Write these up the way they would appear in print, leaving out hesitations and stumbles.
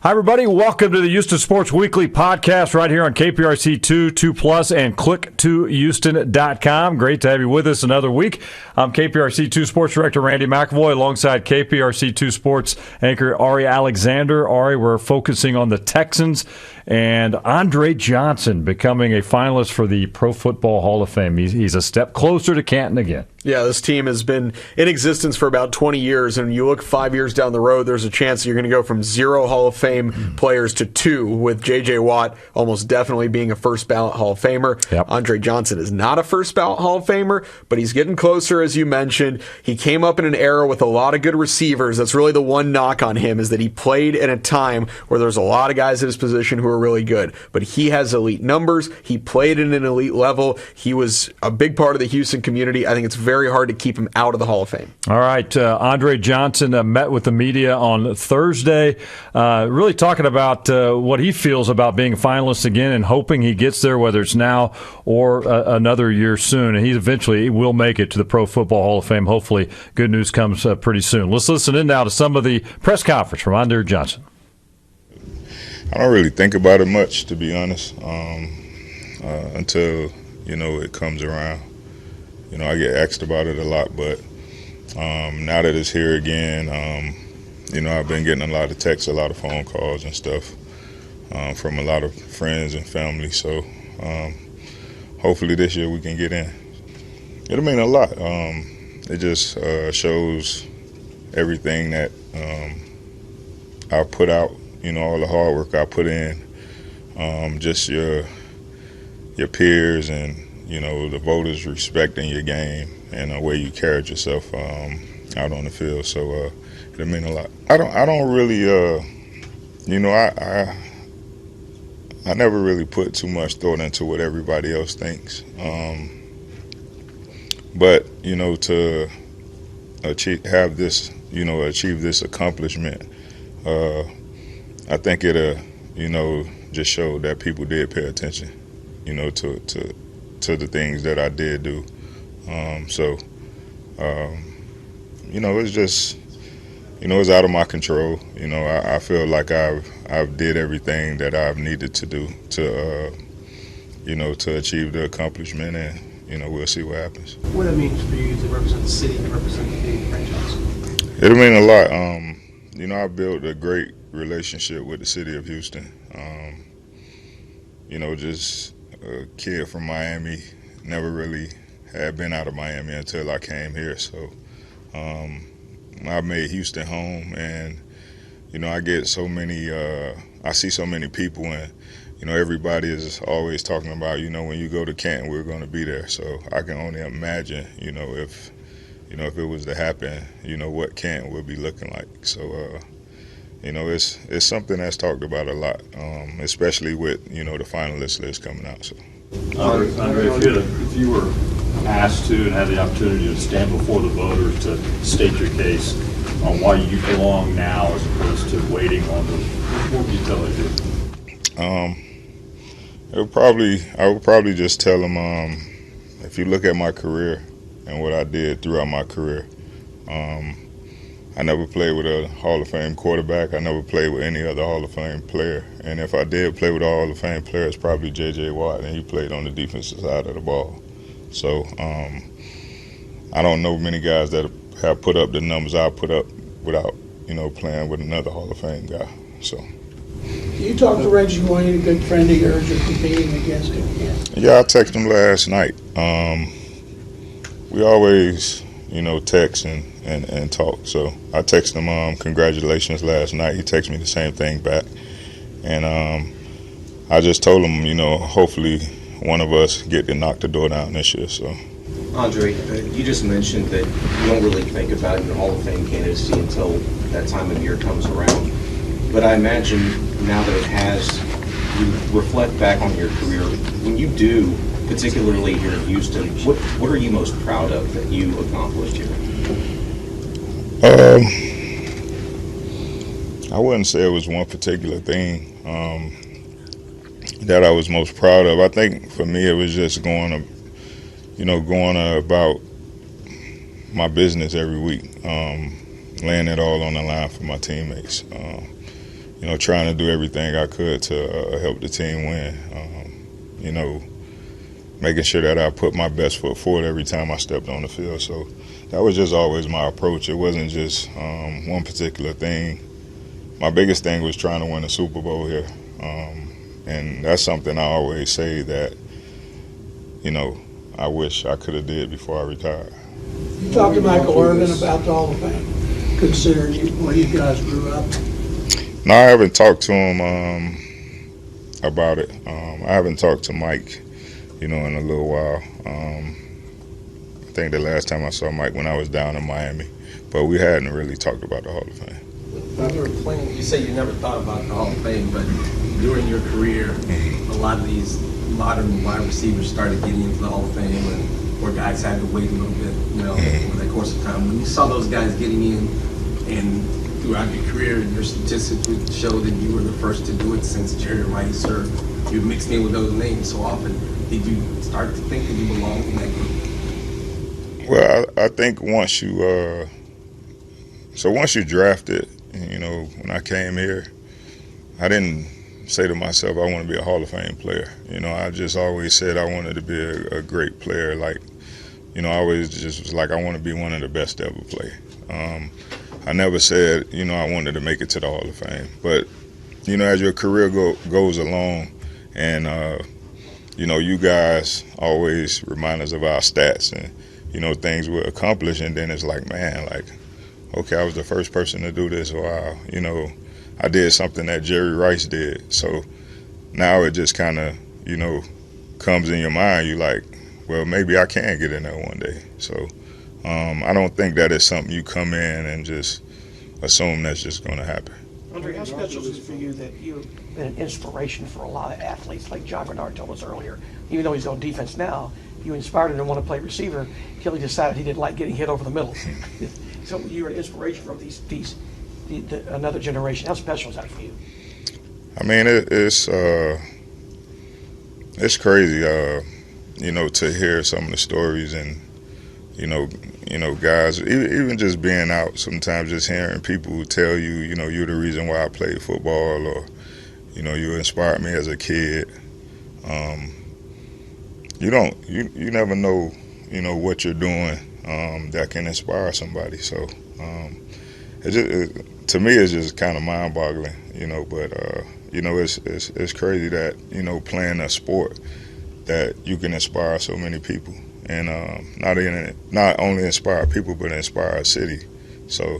Hi, everybody. Welcome to the Houston Sports Weekly podcast right here on KPRC 2 Plus, and click2houston.com. Great to have you with us another week. I'm KPRC 2 Sports Director Randy McAvoy alongside KPRC 2 Sports anchor Ari Alexander. Ari, we're focusing on the Texans and Andre Johnson becoming a finalist for the Pro Football Hall of Fame. He's a step closer to Canton again. Yeah, this team has been in existence for about 20 years, and you look 5 years down the road, there's a chance you're going to go from 0 Hall of Fame players to 2, with J.J. Watt almost definitely being a first-ballot Hall of Famer. Yep. Andre Johnson is not a first-ballot Hall of Famer, but he's getting closer, as you mentioned. He came up in an era with a lot of good receivers. That's really the one knock on him, is that he played in a time where there's a lot of guys at his position who are really good. But he has elite numbers. He played at an elite level. He was a big part of the Houston community. I think it's very hard to keep him out of the Hall of Fame. All right. Andre Johnson met with the media on Thursday, really talking about what he feels about being a finalist again and hoping he gets there, whether it's now or another year soon. And he eventually will make it to the Pro Football Hall of Fame. Hopefully, good news comes pretty soon. Let's listen in now to some of the press conference from Andre Johnson. I don't really think about it much, to be honest, until, it comes around. I get asked about it a lot, but now that it's here again, I've been getting a lot of texts, a lot of phone calls and stuff from a lot of friends and family. So hopefully this year we can get in. It'll mean a lot. It just shows everything that I put out, all the hard work I put in, just your peers and the voters respecting your game and the way you carried yourself out on the field. So it'll mean a lot. I don't really, I never really put too much thought into what everybody else thinks. But to achieve this accomplishment, I think it'll, just show that people did pay attention, to the things that I did do. It's just, it's out of my control. I feel like I've did everything that I've needed to do to achieve the accomplishment, and, we'll see what happens. What it means for you to represent the city and represent the franchise? It'll mean a lot. I built a great relationship with the city of Houston. Just a kid from Miami, never really had been out of Miami until I came here. So I made Houston home, and I get so many, I see so many people, and everybody is always talking about, when you go to Canton, we're going to be there. So I can only imagine, if it was to happen, what Canton would be looking like. So it's something that's talked about a lot, especially with the finalist list coming out. So. Andre, if you were asked to and had the opportunity to stand before the voters to state your case on why you belong now as opposed to waiting on them, what would you tell them? I would probably just tell them, if you look at my career and what I did throughout my career, I never played with a Hall of Fame quarterback. I never played with any other Hall of Fame player. And if I did play with a Hall of Fame player, it's probably J.J. Watt, and he played on the defensive side of the ball. So I don't know many guys that have put up the numbers I put up without, playing with another Hall of Fame guy. So. You talked to Reggie Wayne, a good friend of yours, you're competing against him again. Yeah, I texted him last night. We always, text and talk. So I texted him congratulations last night. He texted me the same thing back. And I just told him, hopefully one of us get to knock the door down this year. So. Andre, you just mentioned that you don't really think about your Hall of Fame candidacy until that time of year comes around. But I imagine now that it has, you reflect back on your career. When you do, particularly here in Houston, what are you most proud of that you accomplished here? I wouldn't say it was one particular thing that I was most proud of. I think for me it was just going about my business every week, laying it all on the line for my teammates. trying to do everything I could to help the team win. Making sure that I put my best foot forward every time I stepped on the field. So that was just always my approach. It wasn't just one particular thing. My biggest thing was trying to win a Super Bowl here. And that's something I always say that, I wish I could have did before I retired. You talked to Michael Irvin about the Hall of Fame, considering where you guys grew up. No, I haven't talked to him about it. I haven't talked to Mike, in a little while. I think the last time I saw Mike when I was down in Miami, but we hadn't really talked about the Hall of Fame. When you were playing, you say you never thought about the Hall of Fame, but during your career, a lot of these modern wide receivers started getting into the Hall of Fame, where guys had to wait a little bit, over the course of time. When you saw those guys getting in, and throughout your career, your statistics would show that you were the first to do it since Jerry Rice, or you mixed in with those names so often. Did you start to think that you belonged in that group? Well, I think once you drafted, when I came here, I didn't say to myself I want to be a Hall of Fame player. I just always said I wanted to be a great player. Like, I always just was like I want to be one of the best to ever play. I never said, I wanted to make it to the Hall of Fame. But, as your career goes along and, you guys always remind us of our stats and, things we accomplish. And then it's like, man, okay, I was the first person to do this. Wow, I did something that Jerry Rice did. So now it just kind of, comes in your mind. You like, well, maybe I can get in there one day. So I don't think that is something you come in and just assume that's just going to happen. Andre, how special is it for you that you've been an inspiration for a lot of athletes, like John Bernard told us earlier? Even though he's on defense now, you inspired him to want to play receiver until he decided he didn't like getting hit over the middle. So you're an inspiration for another generation. How special is that for you? I mean, it's crazy, to hear some of the stories and, guys, even just being out sometimes, just hearing people tell you, you're the reason why I played football, or, you inspired me as a kid. You never know, what you're doing that can inspire somebody. So to me, it's just kind of mind-boggling, but it's crazy that, playing a sport that you can inspire so many people. And not only inspire people, but inspire a city. So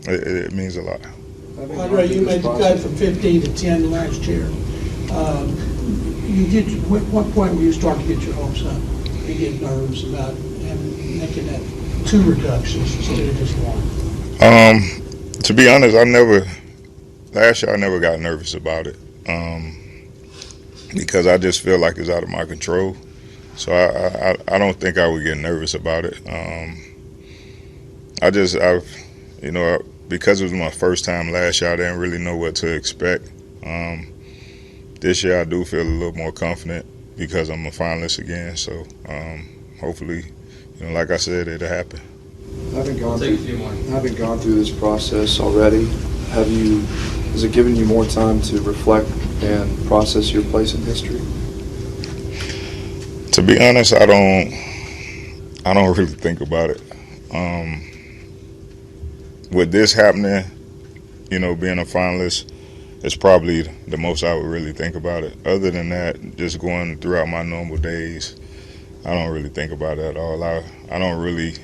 it means a lot. Andre, you made the cut from 15 to 10 last year. What point were you starting to get your hopes up and get nervous about making that 2 reductions instead of just 1? To be honest, last year I never got nervous about it because I just feel like it's out of my control. So I don't think I would get nervous about it. Because it was my first time last year, I didn't really know what to expect. This year I do feel a little more confident because I'm a finalist again. So hopefully, like I said, it'll happen. Having gone through this process already, has it given you more time to reflect and process your place in history? To be honest, I don't really think about it. With this happening, being a finalist, it's probably the most I would really think about it. Other than that, just going throughout my normal days, I don't really think about it at all. I don't really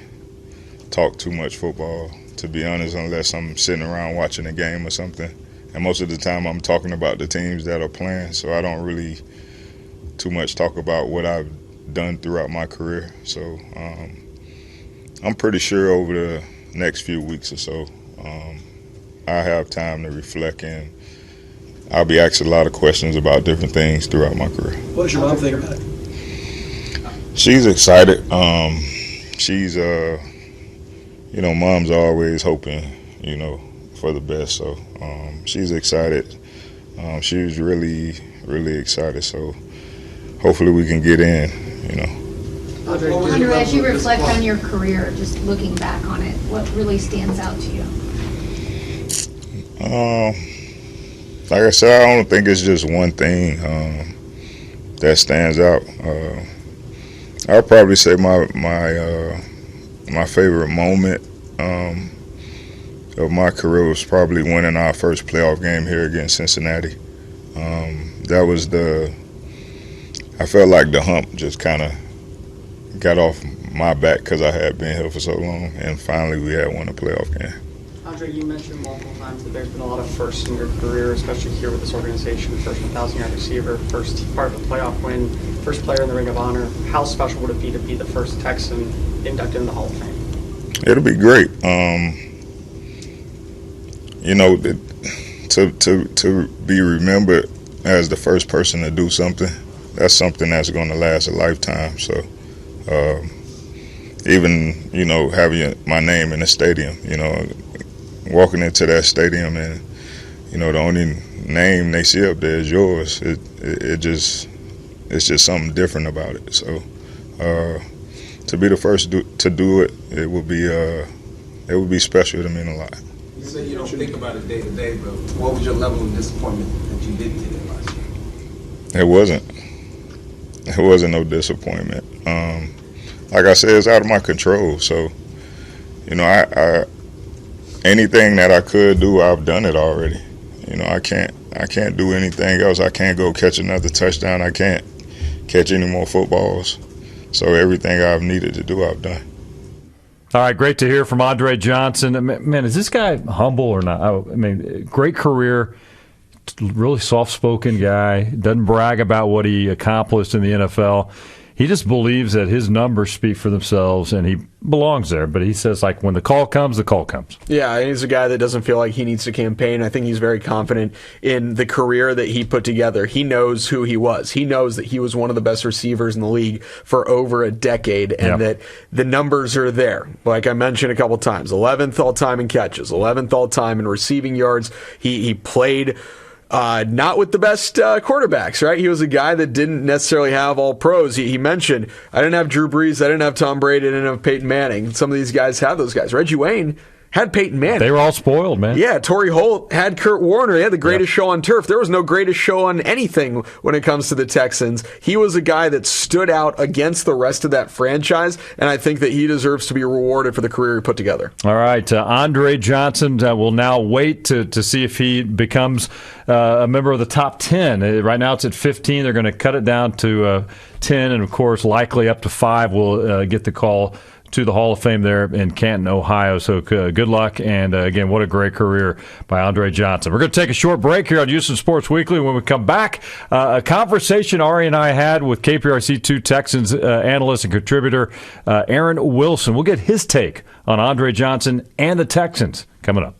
talk too much football, to be honest, unless I'm sitting around watching a game or something. And most of the time I'm talking about the teams that are playing, so I don't really too much talk about what I've done throughout my career. So I'm pretty sure over the next few weeks or so, I have time to reflect, and I'll be asked a lot of questions about different things throughout my career. What does your mom think about it? She's excited. She's, mom's always hoping, for the best. So she's excited. She's really, really excited. So hopefully we can get in, Andre, as you reflect on your career, just looking back on it, what really stands out to you? like I said, I don't think it's just one thing that stands out. I'll probably say my favorite moment of my career was probably winning our first playoff game here against Cincinnati. That was I felt like the hump just kind of got off my back because I had been here for so long, and finally we had won a playoff game. Andre, you mentioned multiple times that there's been a lot of firsts in your career, especially here with this organization. First 1,000-yard receiver, first part of a playoff win, first player in the Ring of Honor. How special would it be to be the first Texan inducted in the Hall of Fame? It'll be great. You know, to be remembered as the first person to do something, that's something that's going to last a lifetime. So even, you know, having my name in the stadium, you know, walking into that stadium and, you know, the only name they see up there is yours, it's just something different about it. So to be the first to do it, it would be special. It mean a lot. You say you don't think about it day to day, but what was your level of disappointment that you didn't get it last year? It wasn't no disappointment. Like I said, it's out of my control. So, you know, I anything that I could do, I've done it already. You know, I can't do anything else. I can't go catch another touchdown. I can't catch any more footballs. So everything I've needed to do, I've done. All right, great to hear from Andre Johnson. Man, is this guy humble or not? I mean, great career, really soft-spoken guy, doesn't brag about what he accomplished in the NFL. He just believes that his numbers speak for themselves, and he belongs there. But he says, like, when the call comes, the call comes. Yeah, he's a guy that doesn't feel like he needs to campaign. I think he's very confident in the career that he put together. He knows who he was. He knows that he was one of the best receivers in the league for over a decade, and that the numbers are there. Like I mentioned a couple times, 11th all-time in catches, 11th all-time in receiving yards. He played not with the best quarterbacks, right? He was a guy that didn't necessarily have all pros. He mentioned, I didn't have Drew Brees, I didn't have Tom Brady, I didn't have Peyton Manning. Some of these guys have those guys. Reggie Wayne had Peyton Manning. They were all spoiled, man. Yeah, Torrey Holt had Kurt Warner. They had the greatest show on turf. There was no greatest show on anything when it comes to the Texans. He was a guy that stood out against the rest of that franchise, and I think that he deserves to be rewarded for the career he put together. All right, Andre Johnson will now wait to see if he becomes a member of the top 10. Right now it's at 15. They're going to cut it down to 10, and, of course, likely up to 5 will get the call to the Hall of Fame there in Canton, Ohio. So good luck. And again, what a great career by Andre Johnson. We're going to take a short break here on Houston Sports Weekly. When we come back, a conversation Ari and I had with KPRC2 Texans analyst and contributor Aaron Wilson. We'll get his take on Andre Johnson and the Texans coming up.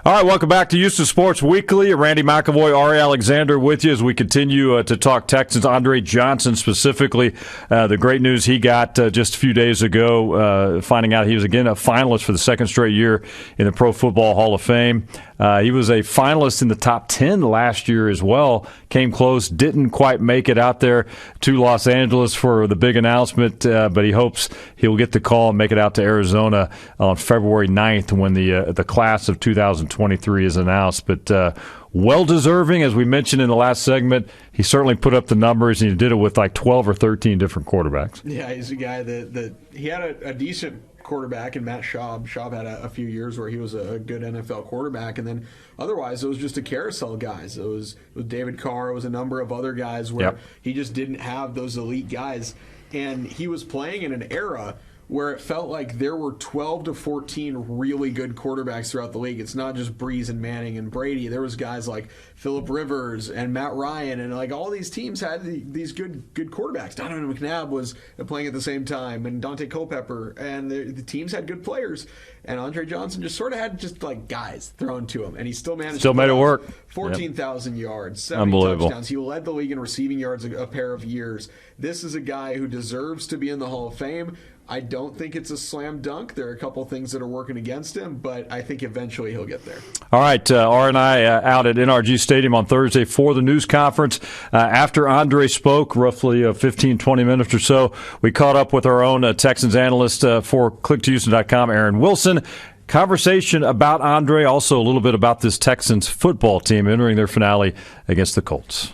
All right, welcome back to Houston Sports Weekly. Randy McAvoy, Ari Alexander with you as we continue to talk Texans. Andre Johnson specifically, the great news he got just a few days ago, finding out he was again a finalist for the second straight year in the Pro Football Hall of Fame. He was a finalist in the top 10 last year as well. Came close, didn't quite make it out there to Los Angeles for the big announcement, but he hopes he'll get the call and make it out to Arizona on February 9th when the class of 2023 is announced. But well-deserving, as we mentioned in the last segment. He certainly put up the numbers, and he did it with like 12 or 13 different quarterbacks. Yeah, he's a guy that he had a decent quarterback in Matt Schaub. Schaub had a few years where he was a good NFL quarterback, and then otherwise it was just a carousel of guys. It was David Carr, it was a number of other guys where he just didn't have those elite guys, and he was playing in an era where it felt like there were 12 to 14 really good quarterbacks throughout the league. It's not just Brees and Manning and Brady. There was guys like Phillip Rivers and Matt Ryan, and like all these teams had these good quarterbacks. Donovan McNabb was playing at the same time, and Dante Culpepper, and the teams had good players. And Andre Johnson just sort of had just like guys thrown to him, and he still managed to made it work. 14,000 yards, 70 touchdowns. He led the league in receiving yards a pair of years. This is a guy who deserves to be in the Hall of Fame. I don't think it's a slam dunk. There are a couple things that are working against him, but I think eventually he'll get there. All right, R and I out at NRG Stadium on Thursday for the news conference. After Andre spoke, roughly 15, 20 minutes or so, we caught up with our own Texans analyst for ClickToHouston.com, Aaron Wilson. Conversation about Andre, also a little bit about this Texans football team entering their finale against the Colts.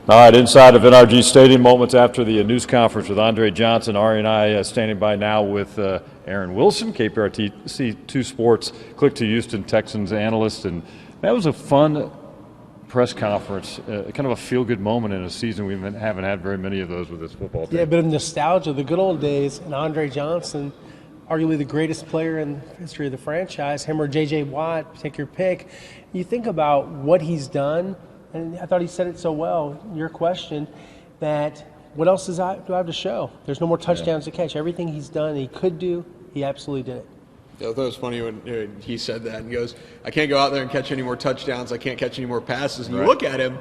All right, inside of NRG Stadium, moments after the news conference with Andre Johnson. Ari and I standing by now with Aaron Wilson, KPRC2 Sports, Click to Houston Texans analyst. And that was a fun press conference, kind of a feel-good moment in a season. We haven't had very many of those with this football team. Yeah, a bit of nostalgia, the good old days, and Andre Johnson, arguably the greatest player in the history of the franchise, him or J.J. Watt, take your pick. You think about what he's done, and I thought he said it so well, your question, that what else do I have to show? There's no more touchdowns to catch. Everything he's done, he could do, he absolutely did it. Yeah, I thought it was funny when he said that, and he goes, I can't go out there and catch any more touchdowns. I can't catch any more passes. And you look at him,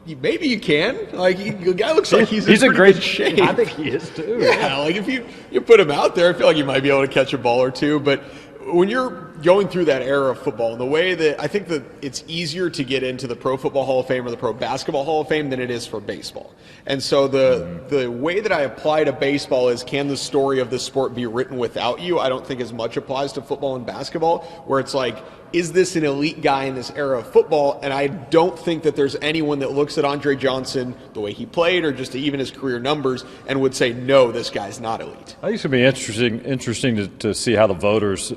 maybe you can. Like, the guy looks like he's in great shape. I think he is, too. Yeah, like if you put him out there, I feel like you might be able to catch a ball or two. But when you're going through that era of football, and the way that I think that it's easier to get into the Pro Football Hall of Fame or the Pro Basketball Hall of Fame than it is for baseball. And so the way that I apply to baseball is, can the story of this sport be written without you? I don't think as much applies to football and basketball, where it's like, is this an elite guy in this era of football? And I don't think that there's anyone that looks at Andre Johnson, the way he played, or just even his career numbers, and would say, no, this guy's not elite. I think it's going to be interesting to see how the voters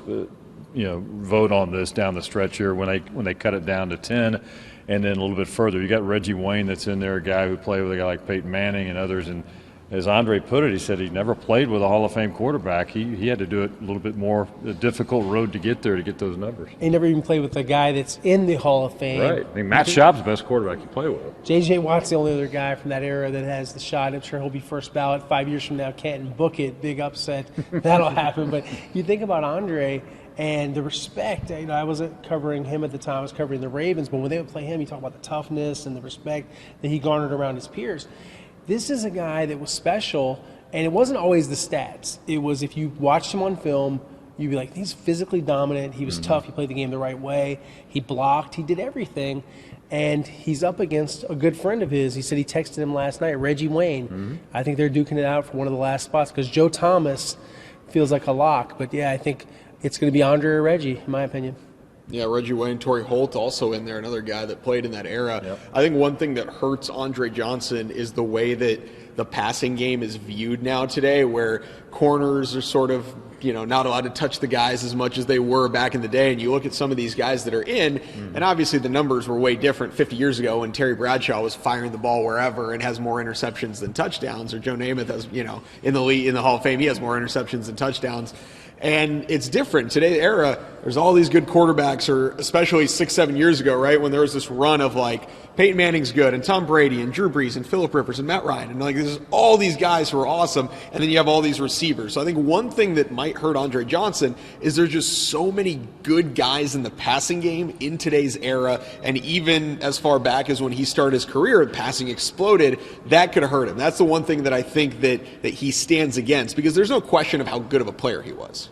vote on this down the stretch here when they cut it down to 10 and then a little bit further. You got Reggie Wayne that's in there, a guy who played with a guy like Peyton Manning and others. And as Andre put it, he said he never played with a Hall of Fame quarterback. He had to do it a little bit more a difficult road to get there to get those numbers. He never even played with a guy that's in the Hall of Fame. Right. I mean, Matt Schaub's the best quarterback you play with. J.J. Watt's the only other guy from that era that has the shot. I'm sure he'll be first ballot 5 years from now. Canton, book it, big upset. That'll happen. But you think about Andre and the respect. I wasn't covering him at the time. I was covering the Ravens. But when they would play him, you talk about the toughness and the respect that he garnered around his peers. This is a guy that was special, and it wasn't always the stats. It was, if you watched him on film, you'd be like, he's physically dominant. He was tough. He played the game the right way. He blocked. He did everything. And he's up against a good friend of his. He said he texted him last night, Reggie Wayne. I think they're duking it out for one of the last spots because Joe Thomas feels like a lock. But, yeah, I think it's going to be Andre or Reggie, in my opinion. Yeah, Reggie Wayne, Torrey Holt also in there, another guy that played in that era. Yep. I think one thing that hurts Andre Johnson is the way that the passing game is viewed now today, where corners are sort of, not allowed to touch the guys as much as they were back in the day. And you look at some of these guys that are in, and obviously the numbers were way different 50 years ago when Terry Bradshaw was firing the ball wherever and has more interceptions than touchdowns, or Joe Namath has, in the league, in the Hall of Fame, he has more interceptions than touchdowns. And it's different. Today's era, there's all these good quarterbacks, or especially 6-7 years ago, right, when there was this run of like Peyton Manning's good, and Tom Brady, and Drew Brees, and Phillip Rivers, and Matt Ryan, and like there's all these guys who are awesome, and then you have all these receivers. So I think one thing that might hurt Andre Johnson is there's just so many good guys in the passing game in today's era, and even as far back as when he started his career, passing exploded, that could hurt him. That's the one thing that I think that he stands against, because there's no question of how good of a player he was.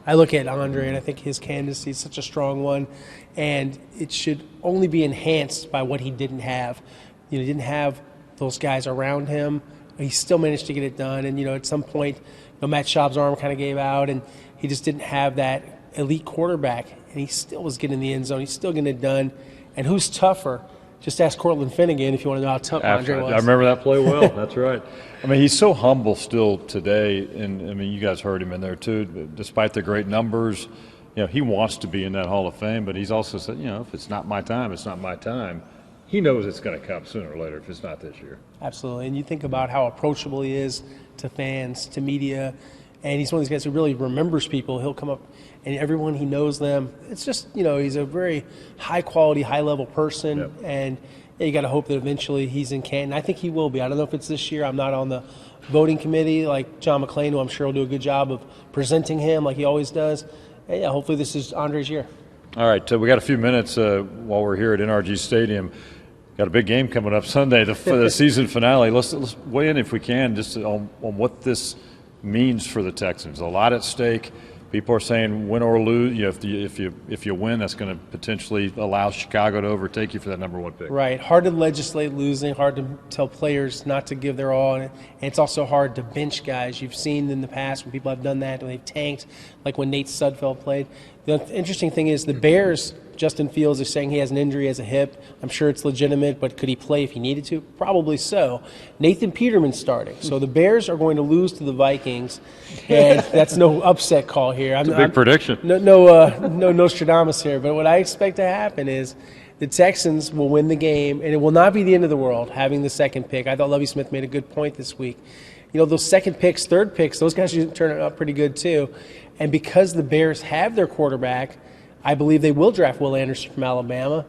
I look at Andre, and I think his candidacy is such a strong one, and it should only be enhanced by what he didn't have. He didn't have those guys around him. He still managed to get it done, and at some point, Matt Schaub's arm kind of gave out, and he just didn't have that elite quarterback, and he still was getting in the end zone. He's still getting it done. And who's tougher? Just ask Cortland Finnegan if you want to know how tough Andre was. I remember that play well. That's right. I mean, he's so humble still today, and I mean, you guys heard him in there too. Despite the great numbers, he wants to be in that Hall of Fame, but he's also said, if it's not my time, it's not my time. He knows it's going to come sooner or later if it's not this year. Absolutely, and you think about how approachable he is to fans, to media, and he's one of these guys who really remembers people. He'll come up, and everyone, he knows them. It's just, he's a very high-quality, high-level person, Yep. And you got to hope that eventually he's in Canton. I think he will be. I don't know if it's this year. I'm not on the voting committee like John McClain, who I'm sure will do a good job of presenting him like he always does. And yeah, hopefully this is Andre's year. All right, we got a few minutes while we're here at NRG Stadium. Got a big game coming up Sunday, for the season finale. Let's weigh in if we can just on what this means for the Texans. A lot at stake. People are saying win or lose. If you win, that's going to potentially allow Chicago to overtake you for that number 1 pick. Right. Hard to legislate losing. Hard to tell players not to give their all. And it's also hard to bench guys. You've seen in the past when people have done that, when they've tanked, like when Nate Sudfeld played. The interesting thing is the Bears, Justin Fields is saying he has an injury as a hip. I'm sure it's legitimate, but could he play if he needed to? Probably so. Nathan Peterman's starting. So the Bears are going to lose to the Vikings, and that's no upset call here. It's a big prediction. No Nostradamus here, but what I expect to happen is the Texans will win the game, and it will not be the end of the world having the second pick. I thought Lovie Smith made a good point this week. Those second picks, third picks, those guys should turn out pretty good too. And because the Bears have their quarterback, I believe they will draft Will Anderson from Alabama,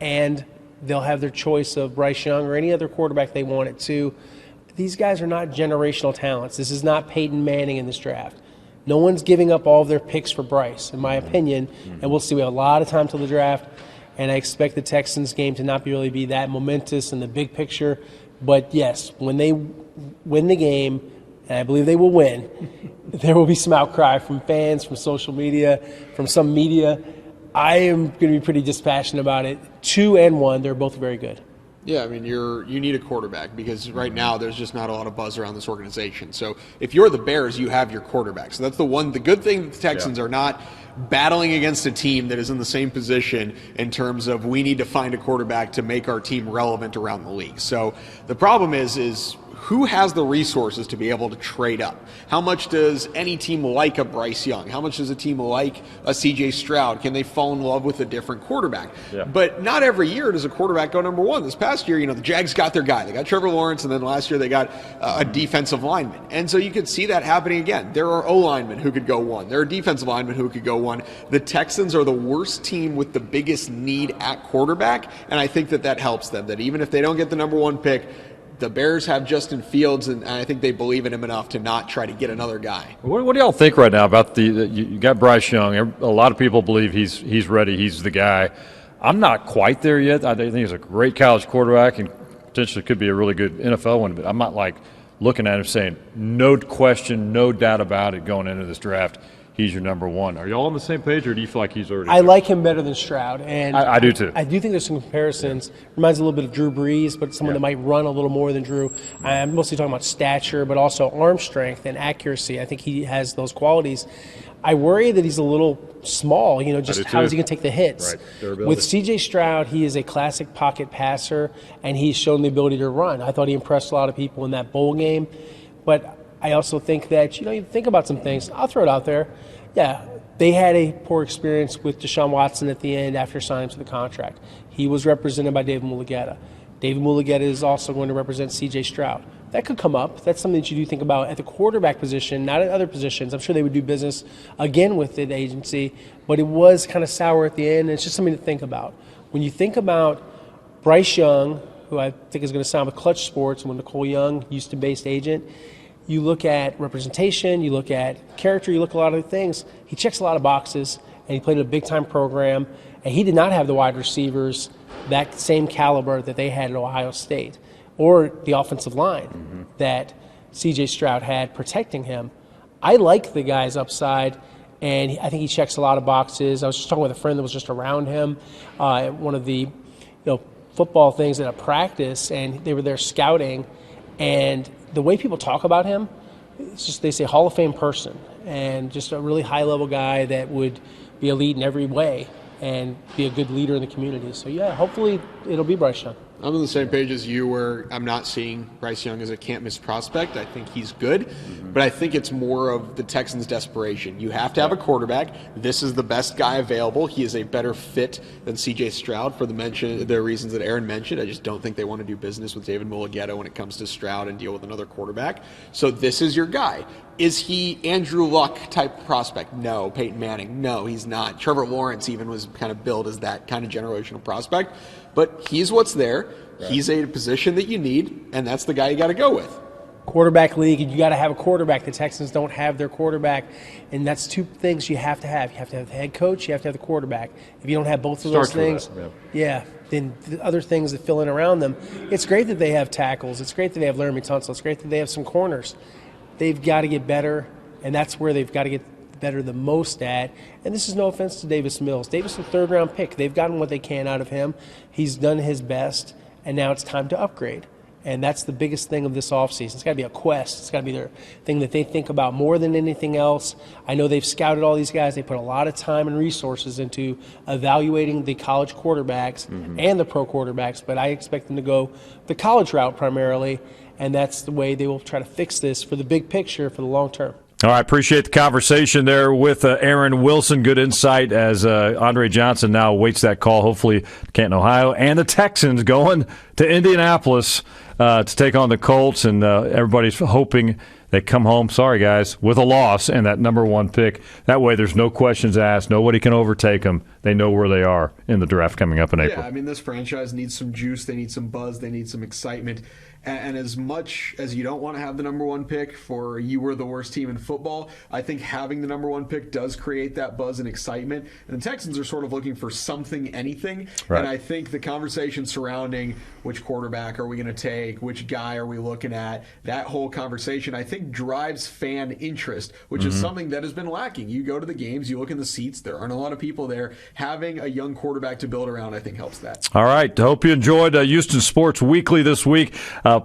and they'll have their choice of Bryce Young or any other quarterback they wanted to. These guys are not generational talents. This is not Peyton Manning in this draft. No one's giving up all of their picks for Bryce, in my opinion, and we'll see. We have a lot of time till the draft, and I expect the Texans game to not really be that momentous in the big picture. But, yes, when they win the game, and I believe they will win, there will be some outcry from fans, from social media, from some media. I am going to be pretty dispassionate about it. 2 and 1, they're both very good. Yeah, I mean, you need a quarterback because right now there's just not a lot of buzz around this organization. So if you're the Bears, you have your quarterback. So that's the good thing that the Texans are not battling against a team that is in the same position in terms of we need to find a quarterback to make our team relevant around the league. So the problem is who has the resources to be able to trade up? How much does any team like a Bryce Young? How much does a team like a C.J. Stroud? Can they fall in love with a different quarterback? Yeah. But not every year does a quarterback go number 1. This past year, the Jags got their guy. They got Trevor Lawrence, and then last year they got a defensive lineman. And so you could see that happening again. There are O-linemen who could go 1. There are defensive linemen who could go 1. The Texans are the worst team with the biggest need at quarterback, and I think that helps them, that even if they don't get the number 1 pick, the Bears have Justin Fields, and I think they believe in him enough to not try to get another guy. What do y'all think right now about you got Bryce Young? A lot of people believe he's ready. He's the guy. I'm not quite there yet. I think he's a great college quarterback and potentially could be a really good NFL one, but I'm not like looking at him saying, no question, no doubt about it going into this draft, he's your number 1. Are y'all on the same page, or do you feel like he's already I like him better than Stroud. And I do too. I do think there's some comparisons. Reminds a little bit of Drew Brees, but someone that might run a little more than Drew. I'm mostly talking about stature, but also arm strength and accuracy. I think he has those qualities. I worry that he's a little small, just how is he going to take the hits? Right. With C.J. Stroud, he is a classic pocket passer, and he's shown the ability to run. I thought he impressed a lot of people in that bowl game. But I also think that, you think about some things. I'll throw it out there. Yeah, they had a poor experience with Deshaun Watson at the end after signing to the contract. He was represented by David Mulugeta. David Mulugeta is also going to represent C.J. Stroud. That could come up. That's something that you do think about at the quarterback position, not at other positions. I'm sure they would do business again with the agency, but it was kind of sour at the end, and it's just something to think about. When you think about Bryce Young, who I think is going to sign with Clutch Sports, when Nicole Young used to based agent, you look at representation, you look at character, you look at a lot of things. He checks a lot of boxes, and he played in a big-time program, and he did not have the wide receivers that same caliber that they had at Ohio State, or the offensive line that C.J. Stroud had protecting him. I like the guy's upside, and I think he checks a lot of boxes. I was just talking with a friend that was just around him at one of the football things at a practice, and they were there scouting, and the way people talk about him, it's just they say Hall of Fame person, and just a really high-level guy that would be elite in every way and be a good leader in the community. So, yeah, hopefully it'll be Bryce Young. I'm on the same page as you where I'm not seeing Bryce Young as a can't-miss prospect. I think he's good, but I think it's more of the Texans' desperation. You have to have a quarterback. This is the best guy available. He is a better fit than C.J. Stroud for the reasons that Aaron mentioned. I just don't think they want to do business with David Mulugeta when it comes to Stroud and deal with another quarterback. So this is your guy. Is he Andrew Luck type prospect? No. Peyton Manning? No, he's not. Trevor Lawrence even was kind of billed as that kind of generational prospect. But he's what's there. Right. He's a position that you need, and that's the guy you got to go with. Quarterback league, and you got to have a quarterback. The Texans don't have their quarterback, and that's two things you have to have. You have to have the head coach, you have to have the quarterback. If you don't have both of those things, then the other things that fill in around them. It's great that they have tackles. It's great that they have Laramie Tunsil. It's great that they have some corners. they've got to get better, and that's where they've got to get better the most at. And this is no offense to Davis Mills. Davis is a third-round pick. They've gotten what they can out of him. He's done his best, and now it's time to upgrade. And that's the biggest thing of this offseason. It's got to be a quest. It's got to be their thing that they think about more than anything else. I know they've scouted all these guys. They put a lot of time and resources into evaluating the college quarterbacks and the pro quarterbacks, but I expect them to go the college route primarily, and that's the way they will try to fix this for the big picture for the long term. All right, appreciate the conversation there with Aaron Wilson. Good insight as Andre Johnson now awaits that call, hopefully Canton, Ohio, and the Texans going to Indianapolis to take on the Colts, and everybody's hoping they come home, sorry guys, with a loss and that number 1 pick. That way there's no questions asked. Nobody can overtake them. They know where they are in the draft coming up in April. Yeah, I mean, this franchise needs some juice. They need some buzz. They need some excitement. And as much as you don't want to have the number 1 pick for you were the worst team in football, I think having the number 1 pick does create that buzz and excitement. And the Texans are sort of looking for something, anything. Right. And I think the conversation surrounding which quarterback are we going to take, which guy are we looking at, that whole conversation, I think drives fan interest, which is something that has been lacking. You go to the games, you look in the seats, there aren't a lot of people there. Having a young quarterback to build around, I think, helps that. All right. Hope you enjoyed Houston Sports Weekly this week.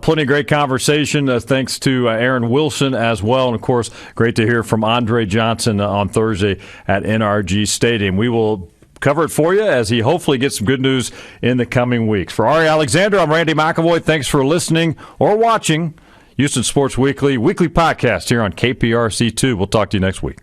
Plenty of great conversation. Thanks to Aaron Wilson as well. And, of course, great to hear from Andre Johnson on Thursday at NRG Stadium. We will cover it for you as he hopefully gets some good news in the coming weeks. For Ari Alexander, I'm Randy McAvoy. Thanks for listening or watching Houston Sports Weekly podcast here on KPRC2. We'll talk to you next week.